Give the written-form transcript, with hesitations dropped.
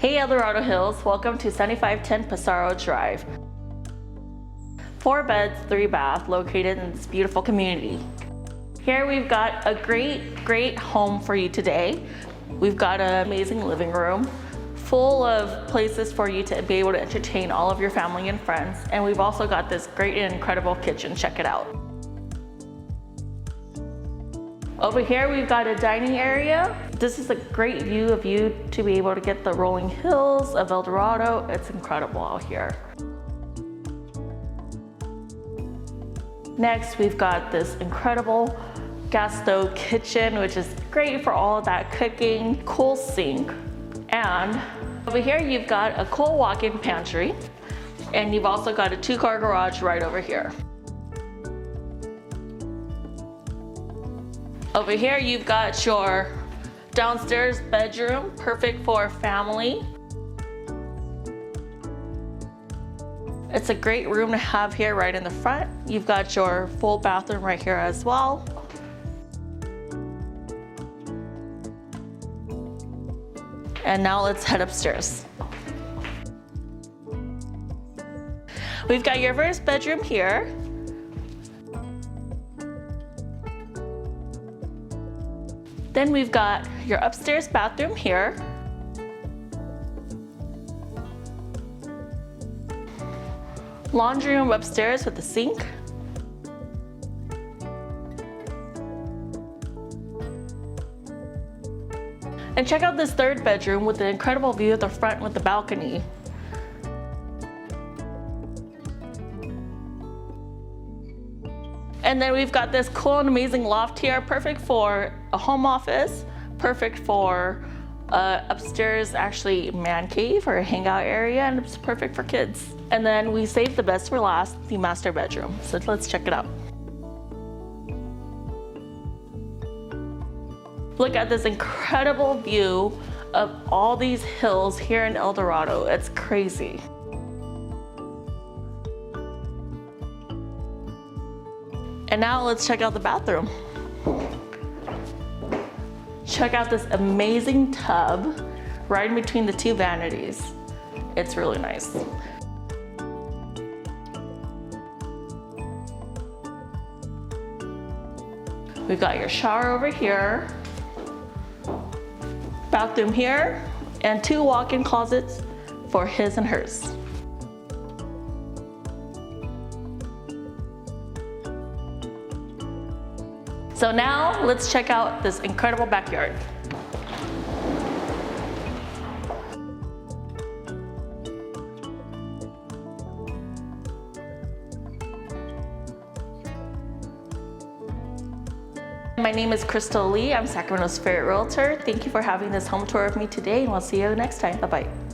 Hey Dorado Hills, welcome to 7510 Pesaro Drive. 4 beds, 3 bath, located in this beautiful community. Here we've got a great home for you today. We've got an amazing living room, full of places for you to be able to entertain all of your family and friends. And we've also got this great and incredible kitchen, check it out. Over here, we've got a dining area. This is a great view of you to be able to get the rolling hills of El Dorado. It's incredible out here. Next, we've got this incredible gas stove kitchen, which is great for all of that cooking, cool sink. And over here, you've got a cool walk-in pantry, and you've also got a 2-car garage right over here. Over here, you've got your downstairs bedroom, perfect for family. It's a great room to have here right in the front. You've got your full bathroom right here as well. And now let's head upstairs. We've got your first bedroom here. Then we've got your upstairs bathroom here. Laundry room upstairs with a sink. And check out this third bedroom with the incredible view of the front with the balcony. And then we've got this cool and amazing loft here, perfect for a home office, perfect for upstairs actually man cave or a hangout area, and it's perfect for kids. And then we saved the best for last, the master bedroom. So let's check it out. Look at this incredible view of all these hills here in El Dorado. It's crazy. And now let's check out the bathroom. Check out this amazing tub right in between the 2 vanities. It's really nice. We've got your shower over here, bathroom here, and 2 walk-in closets for his and hers. So now let's check out this incredible backyard. My name is Crystal Lee. I'm Sacramento's favorite realtor. Thank you for having this home tour of me today, and we'll see you next time. Bye-bye.